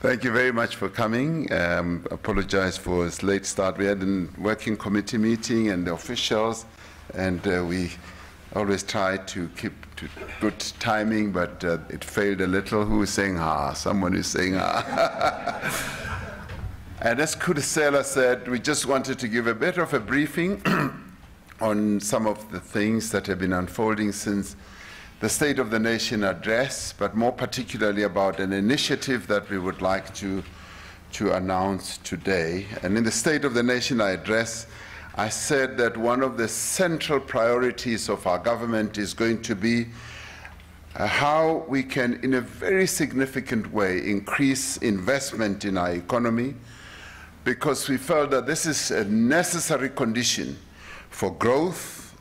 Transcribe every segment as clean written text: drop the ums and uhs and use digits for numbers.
Thank you very much for coming. Apologize for this late start. We had a working committee meeting and the officials, and we always try to keep to good timing, but it failed a little. Who is saying ha? Someone is saying ha. And as Kudusela said, we just wanted to give a bit of a briefing on some of the things that have been unfolding since the State of the Nation address, but more particularly about an initiative that we would like to announce today. And in the State of the Nation address, I said that one of the central priorities of our government is going to be how we can, in a very significant way, increase investment in our economy, because we felt that this is a necessary condition for growth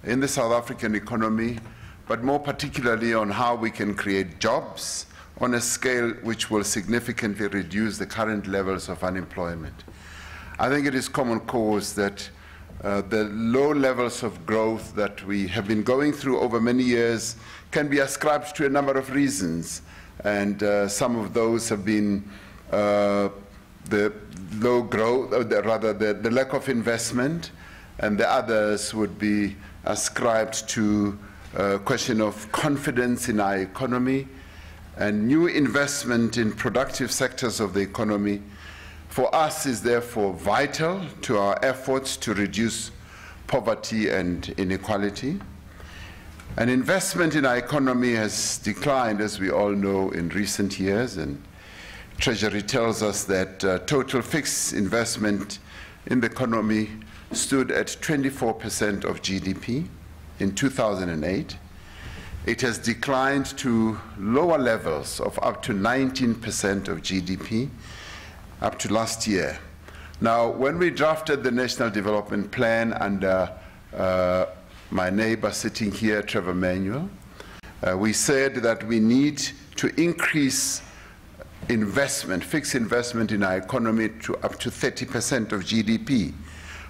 in the South African economy, but more particularly on how we can create jobs on a scale which will significantly reduce the current levels of unemployment. I think it is common cause that the low levels of growth that we have been going through over many years can be ascribed to a number of reasons, and some of those have been the low growth, or the lack of investment, and the others would be ascribed to a question of confidence in our economy and new investment in productive sectors of the economy. For us is therefore vital to our efforts to reduce poverty and inequality. And investment in our economy has declined, as we all know, in recent years, and Treasury tells us that total fixed investment in the economy stood at 24% of GDP in 2008. It has declined to lower levels of up to 19% of GDP up to last year. Now, when we drafted the National Development Plan under my neighbor sitting here, Trevor Manuel, we said that we need to increase investment, fixed investment in our economy to up to 30% of GDP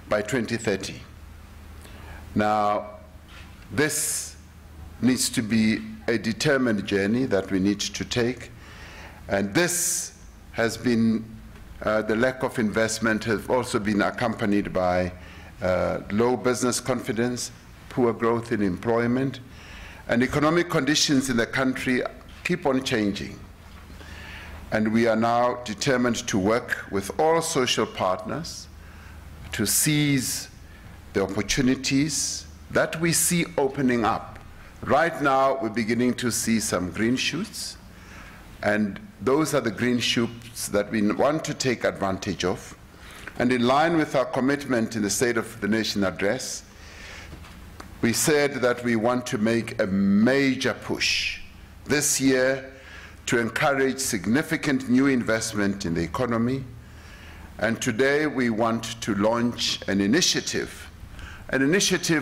by 2030. Now, this needs to be a determined journey that we need to take, and this has been, the lack of investment has also been accompanied by low business confidence, poor growth in employment, and economic conditions in the country keep on changing. And we are now determined to work with all social partners to seize the opportunities that we see opening up. Right now, we're beginning to see some green shoots, and those are the green shoots that we want to take advantage of. And in line with our commitment in the State of the Nation address, we said that we want to make a major push this year to encourage significant new investment in the economy. And today we want to launch an initiative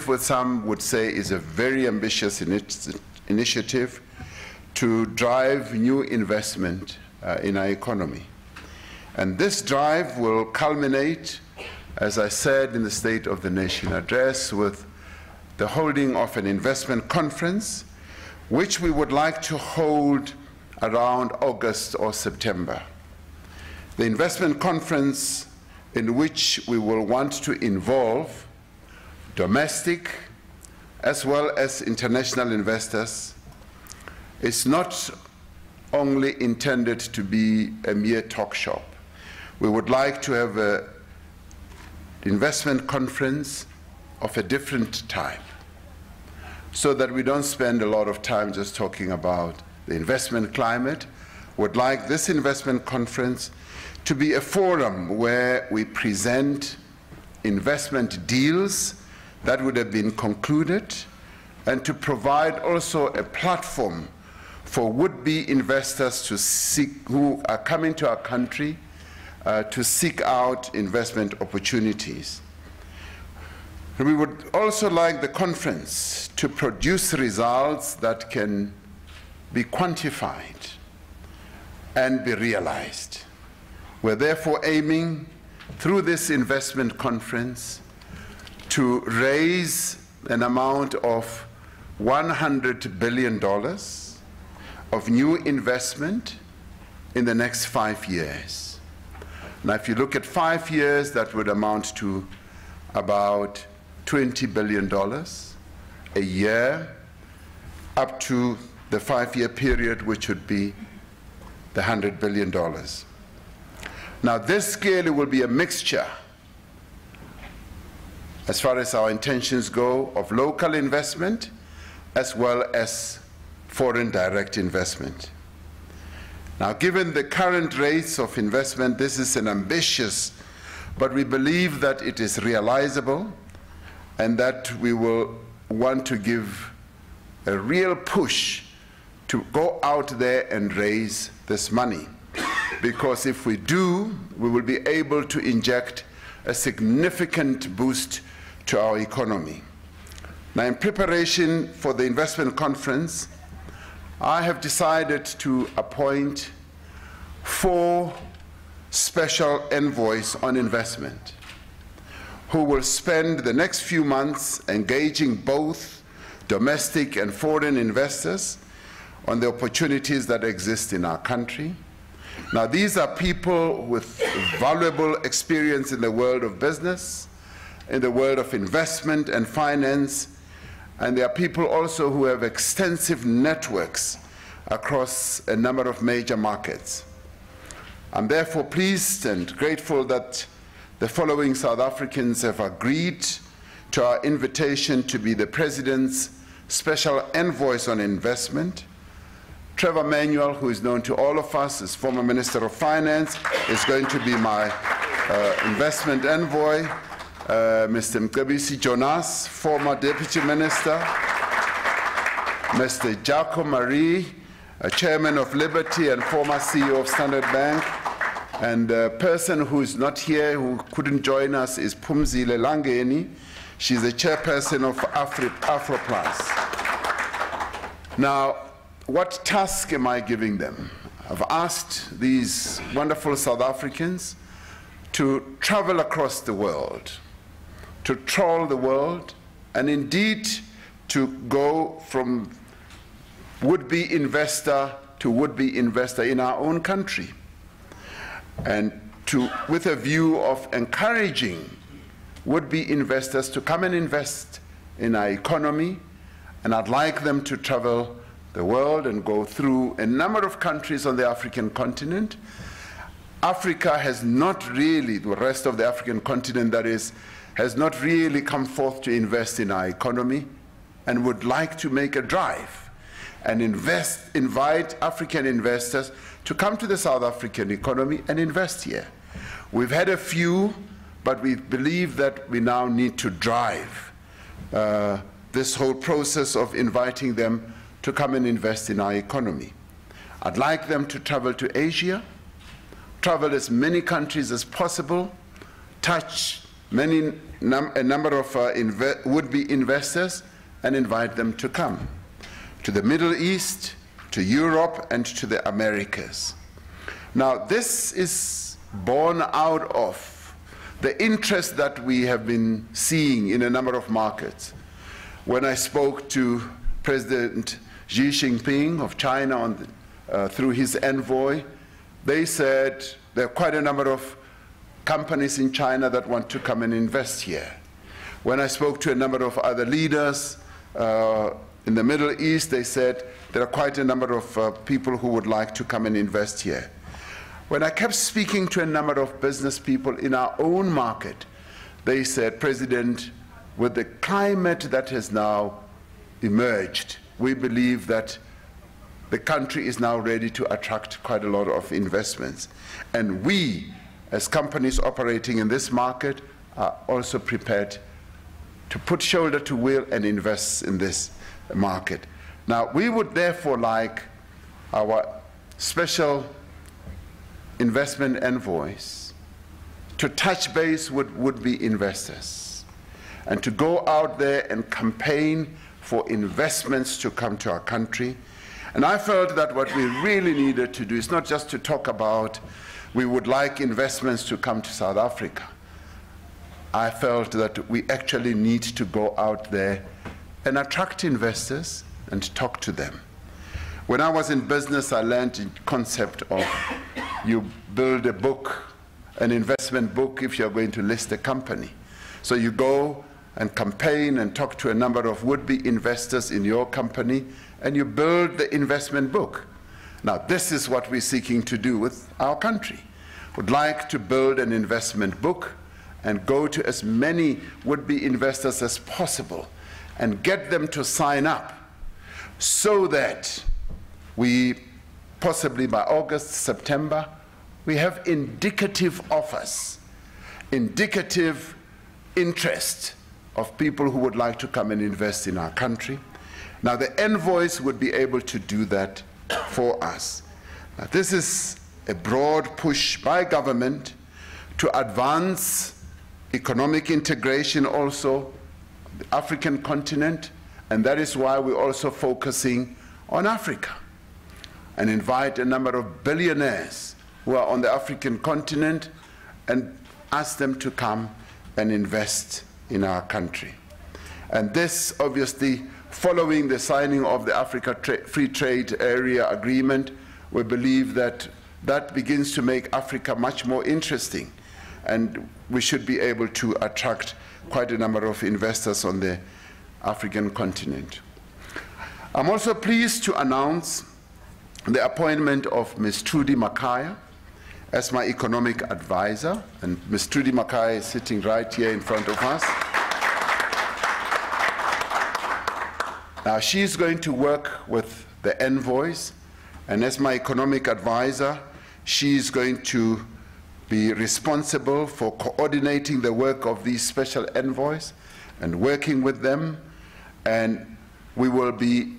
what some would say is a very ambitious initiative to drive new investment in our economy. And this drive will culminate, as I said in the State of the Nation address, with the holding of an investment conference, which we would like to hold around August or September. The investment conference in which we will want to involve domestic as well as international investors is not only intended to be a mere talk shop. We would like to have an investment conference of a different type, so that we don't spend a lot of time just talking about the investment climate. Would like this investment conference to be a forum where we present investment deals that would have been concluded, and to provide also a platform for would-be investors to seek, who are coming to our country to seek out investment opportunities. And we would also like the conference to produce results that can be quantified and be realized. We're therefore aiming through this investment conference to raise an amount of $100 billion of new investment in the next 5 years. Now, if you look at 5 years, that would amount to about $20 billion a year, up to the 5-year period, which would be the $100 billion. Now, this clearly will be a mixture, as far as our intentions go, of local investment as well as foreign direct investment. Now, given the current rates of investment, this is an ambitious, but we believe that it is realizable and that we will want to give a real push to go out there and raise this money. Because if we do, we will be able to inject a significant boost to our economy. Now, in preparation for the investment conference, I have decided to appoint 4 special envoys on investment who will spend the next few months engaging both domestic and foreign investors on the opportunities that exist in our country. Now, these are people with valuable experience in the world of business, in the world of investment and finance, and they are people also who have extensive networks across a number of major markets. I'm therefore pleased and grateful that the following South Africans have agreed to our invitation to be the President's special envoys on investment. Trevor Manuel, who is known to all of us as former Minister of Finance, is going to be my investment envoy. Mr. Mcebisi Jonas, former Deputy Minister. Mr. Jaco Marie, Chairman of Liberty and former CEO of Standard Bank. And a person who is not here, who couldn't join us, is Phumzile Langeni. She's the chairperson of AfroPlus. Now, what task am I giving them? I've asked these wonderful South Africans to travel across the world, to trawl the world, and indeed to go from would-be investor to would-be investor in our own country, and with a view of encouraging would-be investors to come and invest in our economy. And I'd like them to travel the world and go through a number of countries on the African continent. Africa has not really, the rest of the African continent that is, has not really come forth to invest in our economy, and would like to make a drive and invite African investors to come to the South African economy and invest here. We've had a few, but we believe that we now need to drive this whole process of inviting them to come and invest in our economy. I'd like them to travel to Asia, travel as many countries as possible, touch a number of would-be investors, and invite them to come to the Middle East, to Europe, and to the Americas. Now, this is born out of the interest that we have been seeing in a number of markets. When I spoke to President Xi Jinping of China through his envoy, they said there are quite a number of companies in China that want to come and invest here. When I spoke to a number of other leaders in the Middle East, they said there are quite a number of people who would like to come and invest here. When I kept speaking to a number of business people in our own market, they said, President, with the climate that has now emerged, we believe that the country is now ready to attract quite a lot of investments. And we, as companies operating in this market, are also prepared to put shoulder to wheel and invest in this market. Now, we would therefore like our special investment envoys to touch base with would-be investors and to go out there and campaign for investments to come to our country. And I felt that what we really needed to do is not just to talk about we would like investments to come to South Africa. I felt that we actually need to go out there and attract investors and talk to them. When I was in business, I learned the concept of you build a book, an investment book, if you're going to list a company. So you go and campaign and talk to a number of would-be investors in your company, and you build the investment book. Now, this is what we're seeking to do with our country. Would like to build an investment book and go to as many would-be investors as possible and get them to sign up so that we, possibly by August, September, we have indicative offers, indicative interest of people who would like to come and invest in our country. Now, the envoys would be able to do that for us. Now, this is a broad push by government to advance economic integration also, the African continent, and that is why we're also focusing on Africa and invite a number of billionaires who are on the African continent and ask them to come and invest in our country. And this, obviously, following the signing of the Africa Free Trade Area Agreement, we believe that that begins to make Africa much more interesting, and we should be able to attract quite a number of investors on the African continent. I'm also pleased to announce the appointment of Ms. Trudy Makaya as my economic advisor, and Ms. Trudy Makaya is sitting right here in front of us. Now, she's going to work with the envoys, and as my economic advisor, she's going to be responsible for coordinating the work of these special envoys and working with them. And we will be,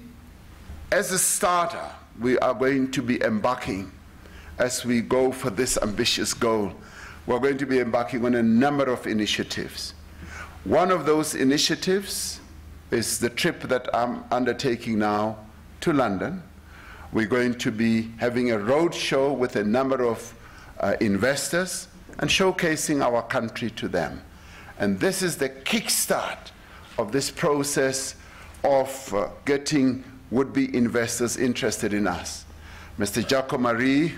as a starter, we are going to be embarking, as we go for this ambitious goal, we're going to be embarking on a number of initiatives. One of those initiatives is the trip that I'm undertaking now to London. We're going to be having a road show with a number of investors and showcasing our country to them. And this is the kickstart of this process of getting would-be investors interested in us. Mr. Jaco Marie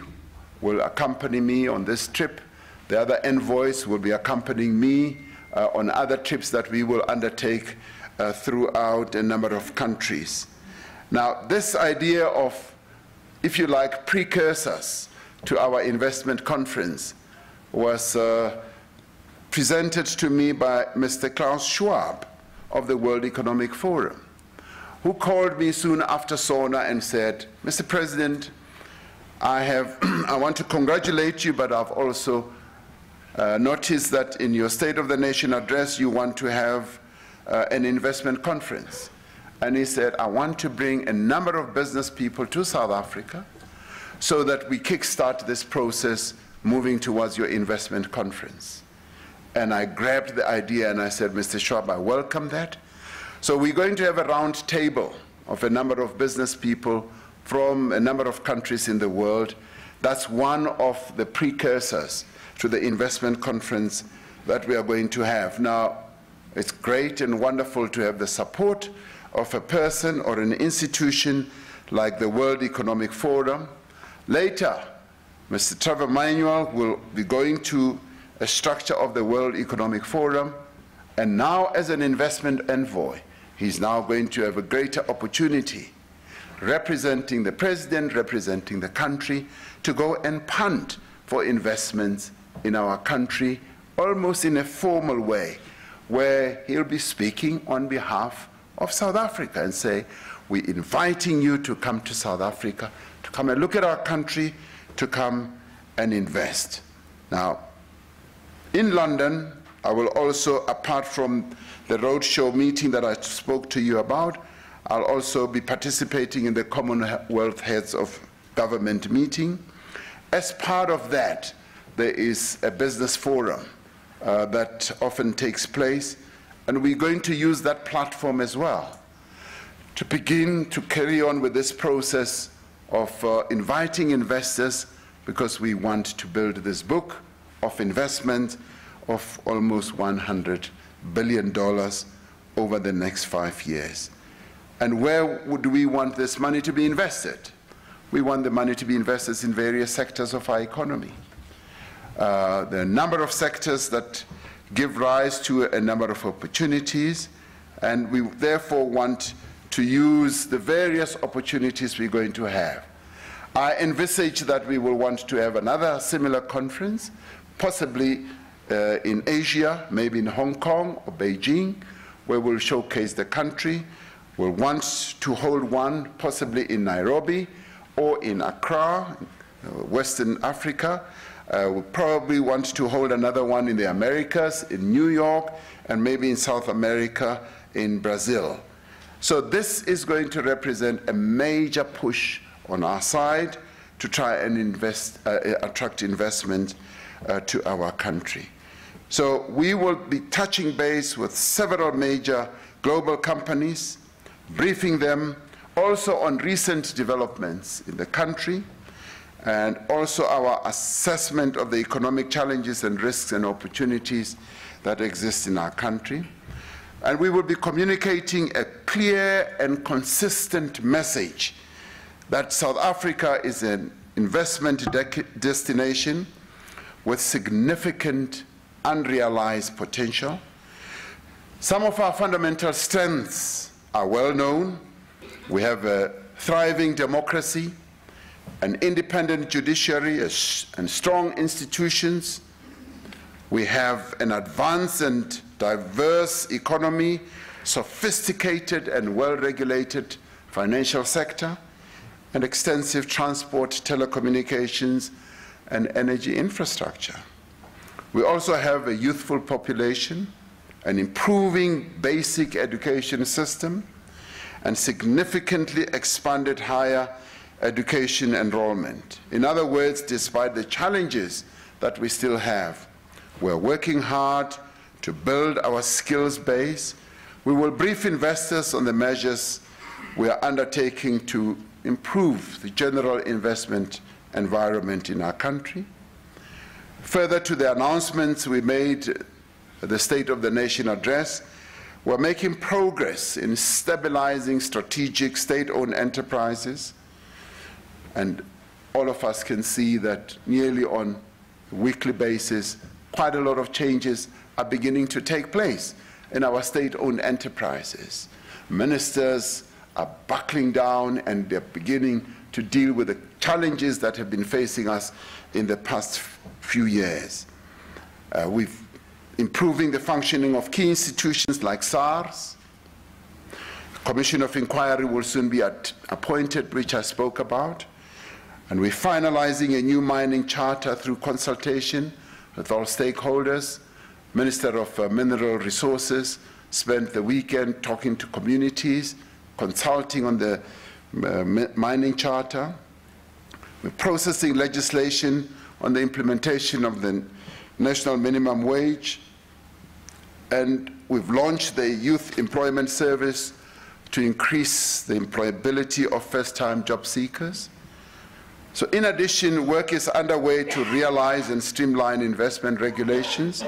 will accompany me on this trip. The other envoys will be accompanying me on other trips that we will undertake throughout a number of countries. Now, this idea of, if you like, precursors to our investment conference was presented to me by Mr. Klaus Schwab of the World Economic Forum, who called me soon after SONA and said, Mr. President, I want to congratulate you, but I've also noticed that in your State of the Nation address, you want to have an investment conference. And he said, I want to bring a number of business people to South Africa so that we kickstart this process moving towards your investment conference. And I grabbed the idea and I said, Mr. Schwab, I welcome that. So we're going to have a round table of a number of business people from a number of countries in the world. That's one of the precursors to the investment conference that we are going to have. Now, it's great and wonderful to have the support of a person or an institution like the World Economic Forum. Later, Mr. Trevor Manuel will be going to a structure of the World Economic Forum, and now as an investment envoy, he's now going to have a greater opportunity representing the president, representing the country, to go and punt for investments in our country, almost in a formal way, where he'll be speaking on behalf of South Africa and say, we're inviting you to come to South Africa, to come and look at our country, to come and invest. Now, in London, I will also, apart from the roadshow meeting that I spoke to you about, I'll also be participating in the Commonwealth Heads of Government meeting. As part of that, there is a business forum that often takes place, and we're going to use that platform as well to begin to carry on with this process of inviting investors, because we want to build this book of investment of almost $100 billion over the next 5 years. And where would we want this money to be invested? we want the money to be invested in various sectors of our economy. There are a number of sectors that give rise to a number of opportunities, and we therefore want to use the various opportunities we're going to have. I envisage that we will want to have another similar conference, possibly in Asia, maybe in Hong Kong or Beijing, where we'll showcase the country. We'll want to hold one possibly in Nairobi or in Accra, Western Africa. We'll probably want to hold another one in the Americas, in New York, and maybe in South America, in Brazil. So this is going to represent a major push on our side to try and attract investment to our country. So we will be touching base with several major global companies, briefing them also on recent developments in the country, and also our assessment of the economic challenges and risks and opportunities that exist in our country. And we will be communicating a clear and consistent message that South Africa is an investment destination with significant unrealized potential. Some of our fundamental strengths are well known. We have a thriving democracy, an independent judiciary, and strong institutions. We have an advanced and diverse economy, sophisticated and well-regulated financial sector, and extensive transport, telecommunications, and energy infrastructure. We also have a youthful population, an improving basic education system, and significantly expanded higher education enrollment. In other words, despite the challenges that we still have, we're working hard to build our skills base. We will brief investors on the measures we are undertaking to improve the general investment environment in our country. Further to the announcements we made at the State of the Nation address, we're making progress in stabilizing strategic state-owned enterprises, and all of us can see that nearly on a weekly basis, quite a lot of changes are beginning to take place in our state-owned enterprises. Ministers are buckling down and they're beginning to deal with the challenges that have been facing us in the past few years. We've improving the functioning of key institutions like SARS. A commission of inquiry will soon be appointed, which I spoke about. And we're finalizing a new mining charter through consultation with all stakeholders. Minister of Mineral Resources spent the weekend talking to communities, consulting on the mining charter. We're processing legislation on the implementation of the national minimum wage. And we've launched the Youth Employment Service to increase the employability of first-time job seekers. So in addition, work is underway to realize and streamline investment regulations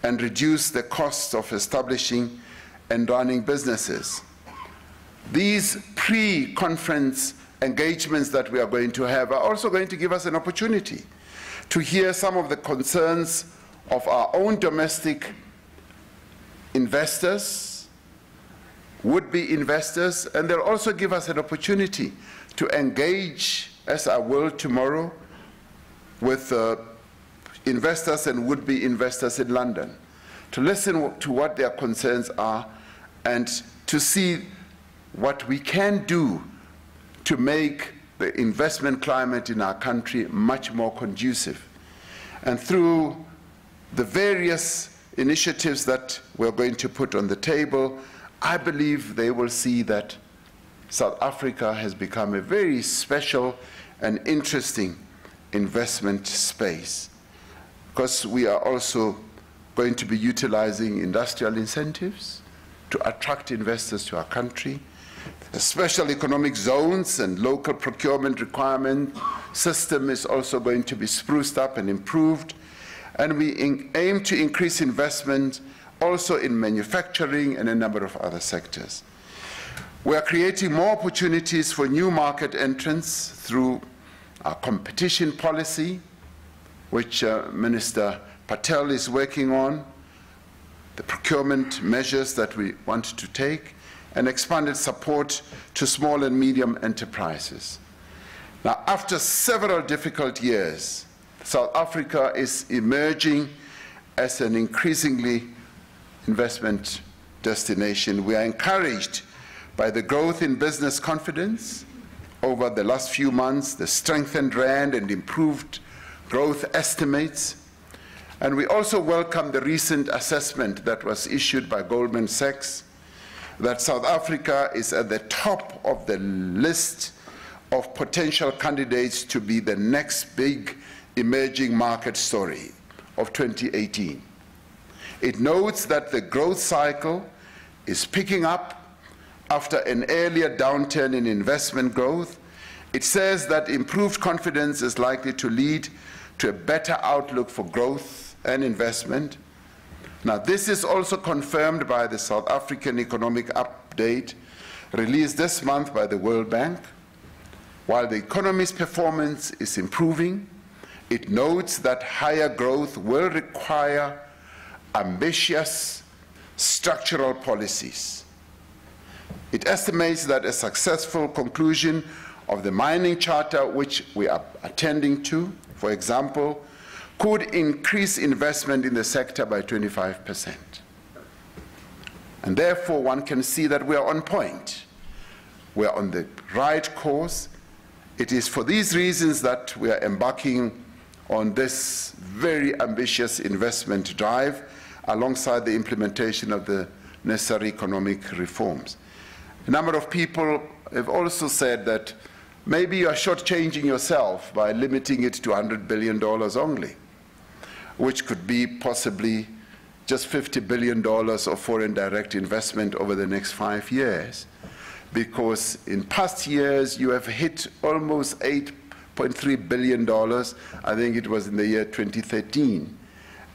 and reduce the costs of establishing and running businesses. These pre-conference engagements that we are going to have are also going to give us an opportunity to hear some of the concerns of our own domestic investors, would-be investors, and they'll also give us an opportunity to engage, as I will tomorrow, with investors and would-be investors in London, to listen to what their concerns are and to see what we can do to make the investment climate in our country much more conducive. And through the various initiatives that we're going to put on the table, I believe they will see that South Africa has become a very special and interesting investment space, because we are also going to be utilizing industrial incentives to attract investors to our country. The special economic zones and local procurement requirement system is also going to be spruced up and improved. And we aim to increase investment also in manufacturing and a number of other sectors. We are creating more opportunities for new market entrants through our competition policy, which Minister Patel is working on, the procurement measures that we want to take, and expanded support to small and medium enterprises. Now, after several difficult years, South Africa is emerging as an increasingly investment destination. We are encouraged by the growth in business confidence over the last few months, the strengthened rand and improved growth estimates. And we also welcome the recent assessment that was issued by Goldman Sachs that South Africa is at the top of the list of potential candidates to be the next big emerging market story of 2018. It notes that the growth cycle is picking up after an earlier downturn in investment growth. It says that improved confidence is likely to lead to a better outlook for growth and investment. Now, this is also confirmed by the South African Economic Update released this month by the World Bank. While the economy's performance is improving, it notes that higher growth will require ambitious structural policies. It estimates that a successful conclusion of the mining charter, which we are attending to, for example, could increase investment in the sector by 25%. And therefore, one can see that we are on point. We are on the right course. It is for these reasons that we are embarking on this very ambitious investment drive alongside the implementation of the necessary economic reforms. A number of people have also said that maybe you are shortchanging yourself by limiting it to $100 billion only, which could be possibly just $50 billion of foreign direct investment over the next 5 years. Because in past years, you have hit almost $8.3 billion, I think it was in the year 2013.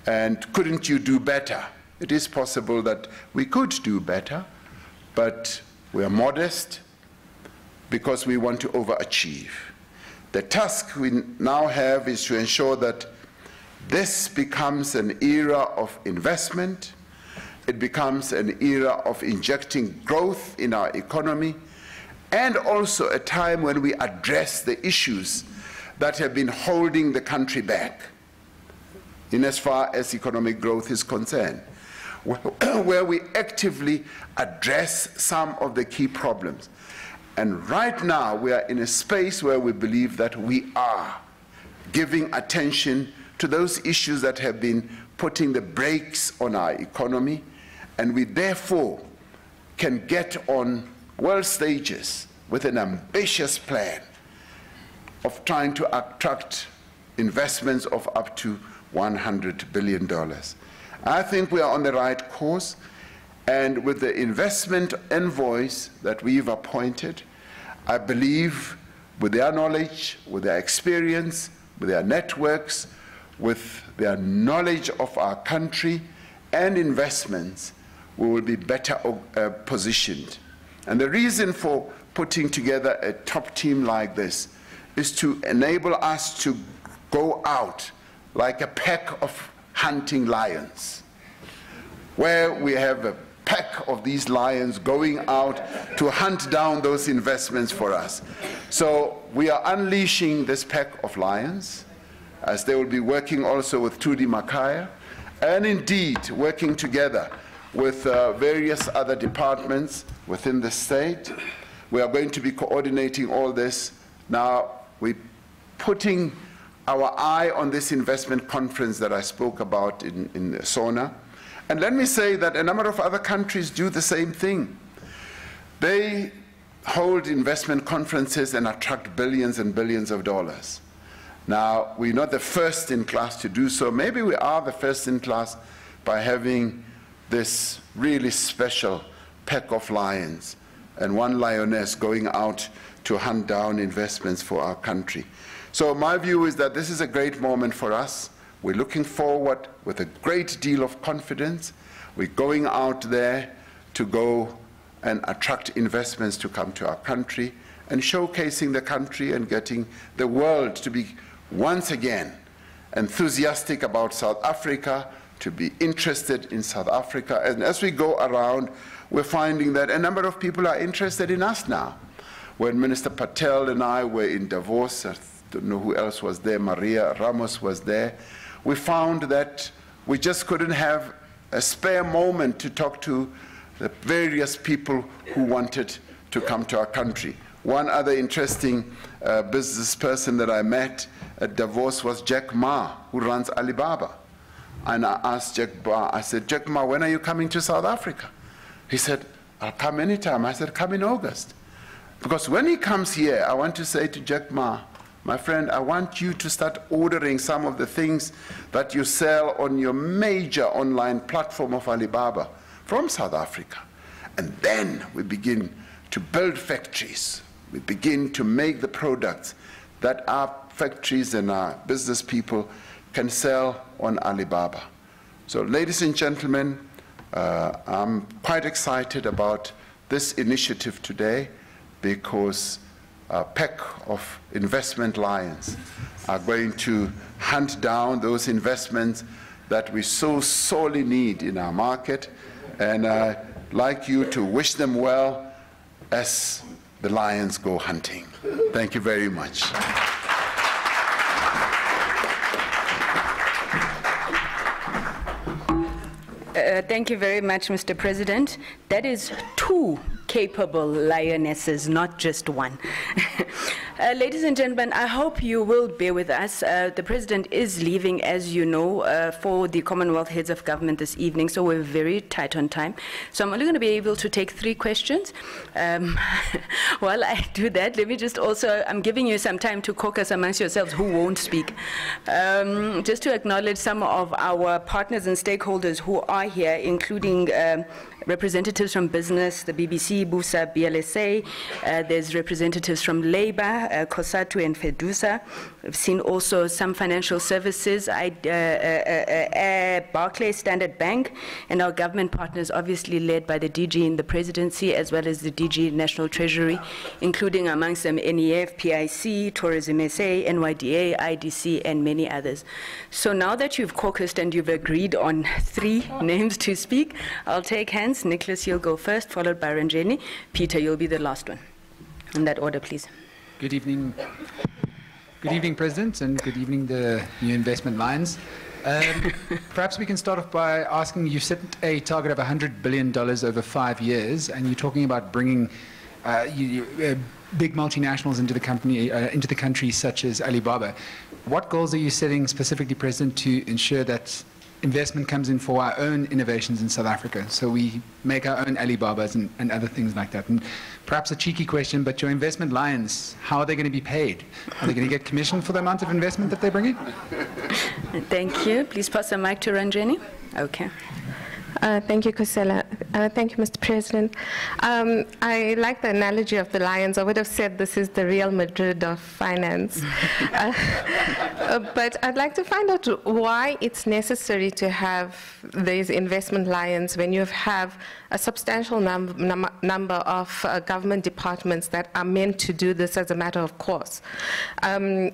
And couldn't you do better? It is possible that we could do better, but we are modest because we want to overachieve. The task we now have is to ensure that this becomes an era of investment. It becomes an era of injecting growth in our economy, and also a time when we address the issues that have been holding the country back in as far as economic growth is concerned, where we actively address some of the key problems. And right now, we are in a space where we believe that we are giving attention to those issues that have been putting the brakes on our economy, and we therefore can get on world stages with an ambitious plan of trying to attract investments of up to $100 billion. I think we are on the right course, and with the investment envoys that we've appointed, I believe with their knowledge, with their experience, with their networks, with their knowledge of our country and investments, we will be better positioned. And the reason for putting together a top team like this is to enable us to go out like a pack of hunting lions, where we have a pack of these lions going out to hunt down those investments for us. So we are unleashing this pack of lions, as they will be working also with Trudy Makaya, and indeed working together with various other departments within the state. We are going to be coordinating all this. Now, we're putting our eye on this investment conference that I spoke about in SONA. And let me say that a number of other countries do the same thing. They hold investment conferences and attract billions and billions of dollars. Now, we're not the first in class to do so. Maybe we are the first in class by having this really special pack of lions and one lioness going out to hunt down investments for our country. So my view is that this is a great moment for us. We're looking forward with a great deal of confidence. We're going out there to go and attract investments to come to our country, and showcasing the country and getting the world to be once again enthusiastic about South Africa, to be interested in South Africa. And as we go around, we're finding that a number of people are interested in us now. When Minister Patel and I were in Davos, I don't know who else was there, Maria Ramos was there, we found that we just couldn't have a spare moment to talk to the various people who wanted to come to our country. One other interesting business person that I met at Davos was Jack Ma, who runs Alibaba. And I asked Jack Ma, I said, Jack Ma, when are you coming to South Africa? He said, I'll come anytime. I said, come in August. Because when he comes here, I want to say to Jack Ma, my friend, I want you to start ordering some of the things that you sell on your major online platform of Alibaba from South Africa. And then we begin to build factories. We begin to make the products that our factories and our business people can sell on Alibaba. So, ladies and gentlemen, I'm quite excited about this initiative today, because a pack of investment lions are going to hunt down those investments that we so sorely need in our market. And I'd like you to wish them well as the lions go hunting. Thank you very much. Thank you very much, Mr. President. That is 2 capable lionesses, not just 1. Ladies and gentlemen, I hope you will bear with us. The President is leaving, as you know, for the Commonwealth Heads of Government this evening, so we're very tight on time. So I'm only going to be able to take 3 questions. While I do that, let me just also, I'm giving you some time to caucus amongst yourselves who won't speak. Just to acknowledge some of our partners and stakeholders who are here, including representatives from business, the BBC, BUSA, BLSA. There's representatives from Labour, COSATU and FEDUSA. We've seen also some financial services, Barclays, Standard Bank, and our government partners, obviously led by the DG in the presidency, as well as the DG National Treasury, including amongst them NEF, PIC, Tourism SA, NYDA, IDC, and many others. So now that you've caucused and you've agreed on 3 names to speak, I'll take hands. Nicholas, you'll go first, followed by Ranjeni. Peter, you'll be the last one. In that order, please. Good evening. Good evening, President, and good evening, the new investment lions. Perhaps we can start off by asking, you set a target of $100 billion over 5 years, and you're talking about bringing big multinationals into the country, such as Alibaba. What goals are you setting specifically, President, to ensure that investment comes in for our own innovations in South Africa, so we make our own Alibabas and other things like that? And perhaps a cheeky question, but your investment lions, how are they going to be paid? Are they going to get commission for the amount of investment that they bring in? Thank you. Please pass the mic to Ranjeni. Okay. Thank you, Kusela. Thank you, Mr. President. I like the analogy of the lions. I would have said this is the Real Madrid of finance. But I'd like to find out why it's necessary to have these investment lions when you have a substantial number of government departments that are meant to do this as a matter of course. And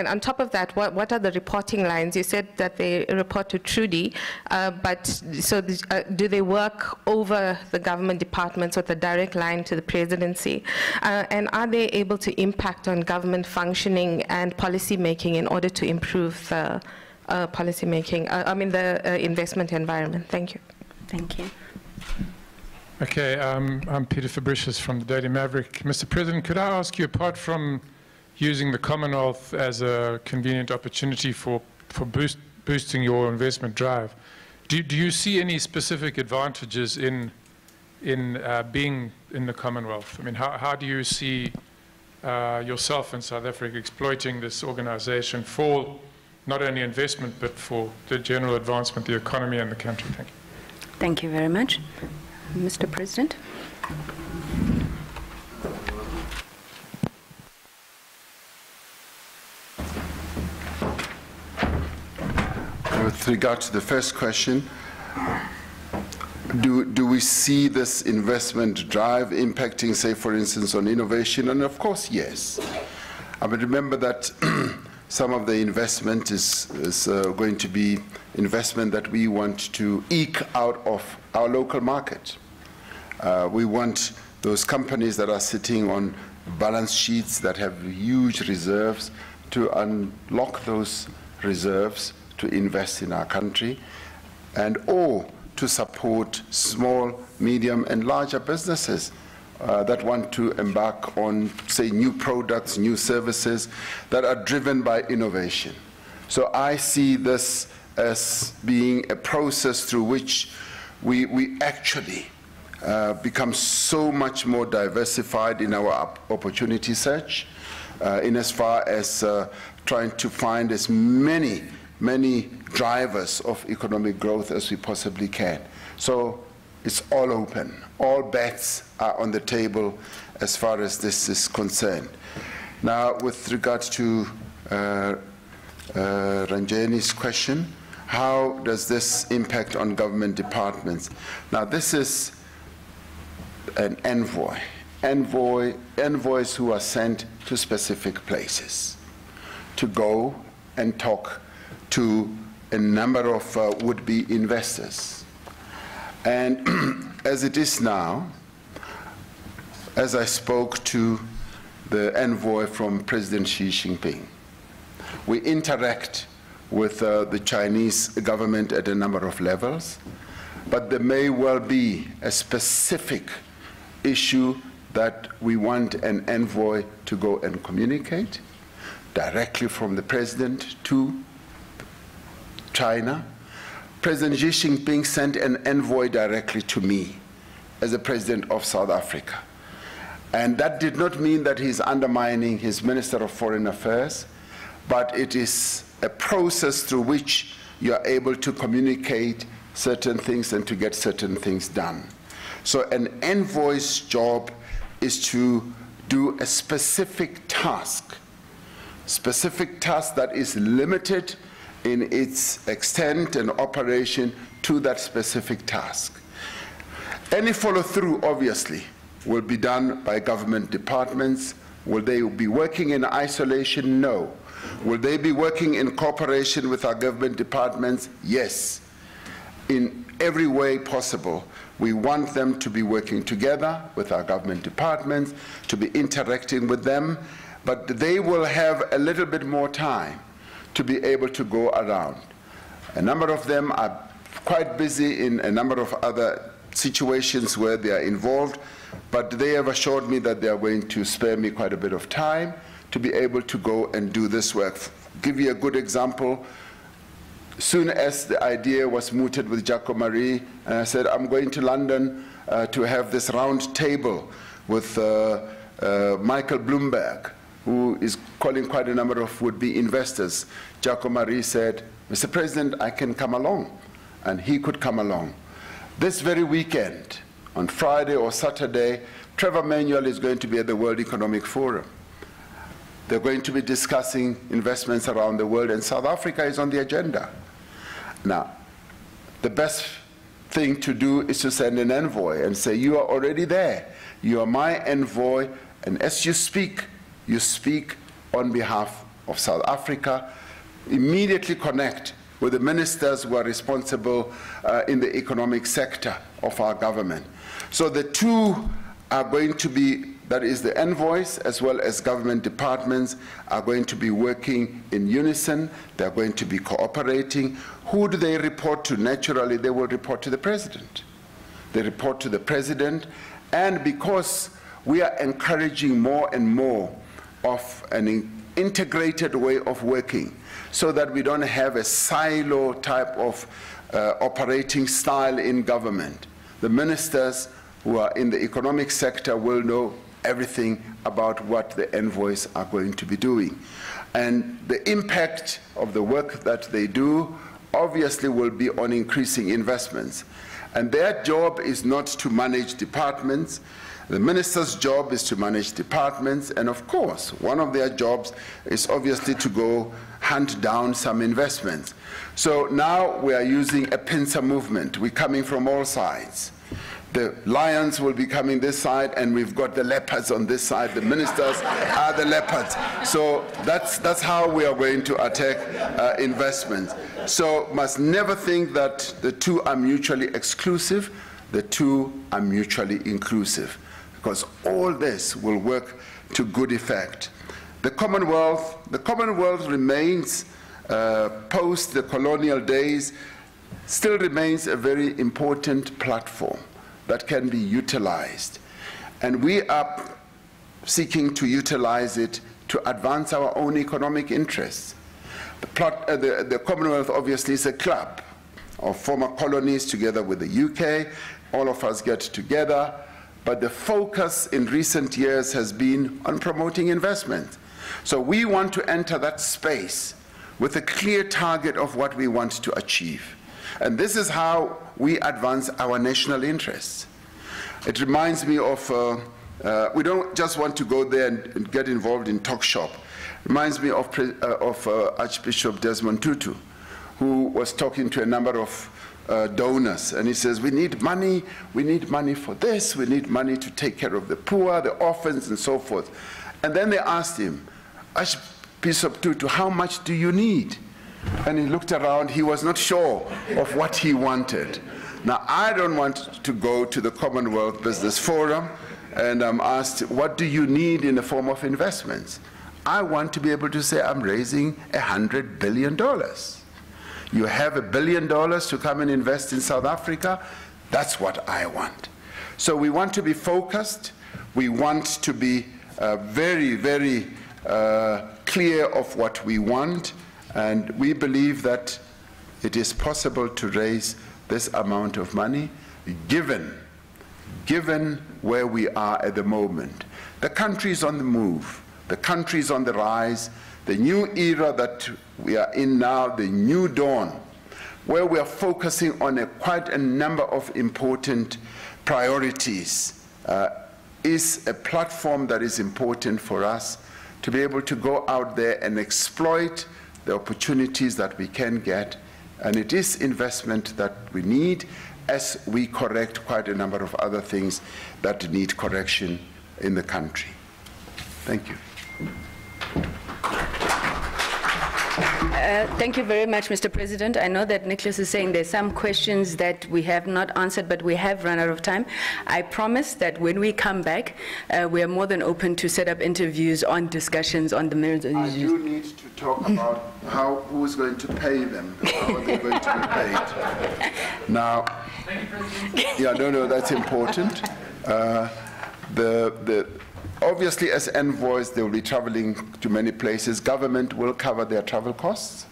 on top of that, what are the reporting lines? You said that they report to Trudy, but so do they work over the government departments with a direct line to the presidency? And are they able to impact on government functioning and policy making in order to improve the policy making, the investment environment? Thank you. Thank you. Okay, I'm Peter Fabricius from the Daily Maverick. Mr. President, could I ask you, apart from using the Commonwealth as a convenient opportunity for boosting your investment drive, do you see any specific advantages in being in the Commonwealth? I mean, how do you see yourself in South Africa exploiting this organization for not only investment, but for the general advancement of the economy and the country? Thank you. Thank you very much. Mr. President. With regard to the first question, do we see this investment drive impacting, say, for instance, on innovation? And of course, yes. I mean, remember that some of the investment is going to be investment that we want to eke out of our local market. We want those companies that are sitting on balance sheets that have huge reserves to unlock those reserves to invest in our country, and or to support small, medium, and larger businesses that want to embark on, say, new products, new services that are driven by innovation. So I see this as being a process through which we actually become so much more diversified in our opportunity search, in as far as trying to find as many drivers of economic growth as we possibly can. So it's all open. All bets are on the table as far as this is concerned. Now, with regard to Ranjani's question, how does this impact on government departments? Now, this is an envoy. Envoys who are sent to specific places to go and talk to a number of would-be investors. And as it is now, as I spoke to the envoy from President Xi Jinping, we interact with the Chinese government at a number of levels, but there may well be a specific issue that we want an envoy to go and communicate directly from the president to China. President Xi Jinping sent an envoy directly to me as the president of South Africa. And that did not mean that he's undermining his Minister of Foreign Affairs, but it is a process through which you are able to communicate certain things and to get certain things done. So an envoy's job is to do a specific task that is limited in its extent and operation to that specific task. Any follow-through, obviously, will be done by government departments. Will they be working in isolation? No. Will they be working in cooperation with our government departments? Yes. In every way possible, we want them to be working together with our government departments, to be interacting with them, but they will have a little bit more time to be able to go around. A number of them are quite busy in a number of other situations where they are involved, but they have assured me that they are going to spare me quite a bit of time to be able to go and do this work. Give you a good example. Soon as the idea was mooted with Jaco Marie, and I said, I'm going to London to have this round table with Michael Bloomberg, who is calling quite a number of would-be investors. Jaco Marie said, Mr. President, I can come along. And he could come along. This very weekend, on Friday or Saturday, Trevor Manuel is going to be at the World Economic Forum. They're going to be discussing investments around the world, and South Africa is on the agenda. Now, the best thing to do is to send an envoy and say, you are already there. You are my envoy, and as you speak on behalf of South Africa. Immediately connect with the ministers who are responsible in the economic sector of our government. So the two are going to be, that is the envoys as well as government departments, are going to be working in unison. They're going to be cooperating. Who do they report to? Naturally, they will report to the president. They report to the president, and because we are encouraging more and more of an integrated way of working, so that we don't have a silo type of operating style in government. The ministers who are in the economic sector will know everything about what the envoys are going to be doing. And the impact of the work that they do obviously will be on increasing investments. And their job is not to manage departments. The minister's job is to manage departments, and of course, one of their jobs is obviously to go hunt down some investments. So now we are using a pincer movement. We're coming from all sides. The lions will be coming this side, and we've got the leopards on this side. The ministers are the leopards. So that's how we are going to attack investments. So must never think that the two are mutually exclusive. The two are mutually inclusive, because all this will work to good effect. The Commonwealth remains, post the colonial days, still remains a very important platform that can be utilized. And we are seeking to utilize it to advance our own economic interests. The Commonwealth obviously is a club of former colonies together with the UK. All of us get together, but the focus in recent years has been on promoting investment. So we want to enter that space with a clear target of what we want to achieve. And this is how we advance our national interests. It reminds me of, we don't just want to go there and get involved in talk shop. It reminds me of Archbishop Desmond Tutu, who was talking to a number of donors, and he says, we need money for this, we need money to take care of the poor, the orphans, and so forth. And then they asked him, Archbishop Tutu, how much do you need? And he looked around, he was not sure of what he wanted. Now, I don't want to go to the Commonwealth Business Forum and I'm asked, what do you need in the form of investments? I want to be able to say, I'm raising $100 billion. You have $1 billion to come and invest in South Africa? That's what I want. So we want to be focused. We want to be very, very clear of what we want. And we believe that it is possible to raise this amount of money given where we are at the moment. The country is on the move. The country is on the rise. The new era that we are in now, the new dawn, where we are focusing on quite a number of important priorities, is a platform that is important for us to be able to go out there and exploit the opportunities that we can get. And it is investment that we need as we correct quite a number of other things that need correction in the country. Thank you. Thank you very much, Mr. President. I know that Nicholas is saying there's some questions that we have not answered, but we have run out of time. I promise that when we come back, we are more than open to set up interviews on discussions on the merits of these issues. I do need to talk about who's going to pay them, how are they going to be paid. Now, yeah, no, that's important. Obviously, as envoys, they will be traveling to many places. Government will cover their travel costs.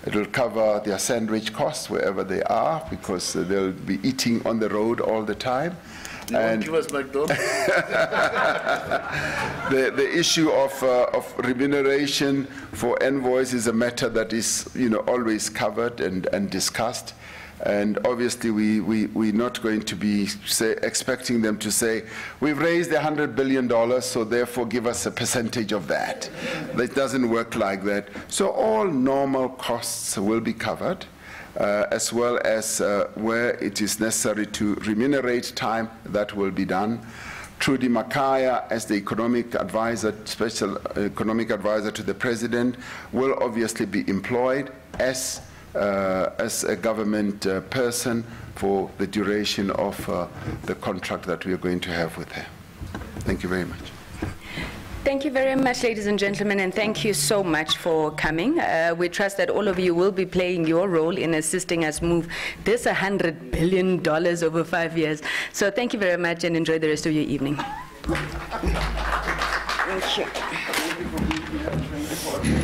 It will cover their sandwich costs wherever they are, because they'll be eating on the road all the time. You won't give us McDonald's? The issue of remuneration for envoys is a matter that is, always covered and discussed. And obviously, we're not going to be expecting them to say, we've raised $100 billion, so therefore give us a percentage of that. It doesn't work like that. So all normal costs will be covered, as well as where it is necessary to remunerate time, that will be done. Trudy Makaya, as the economic advisor, special economic advisor to the president, will obviously be employed as a government person for the duration of the contract that we are going to have with her. Thank you very much. Thank you very much, ladies and gentlemen, and thank you so much for coming. We trust that all of you will be playing your role in assisting us move this $100 billion over 5 years. So thank you very much and enjoy the rest of your evening. Thank you.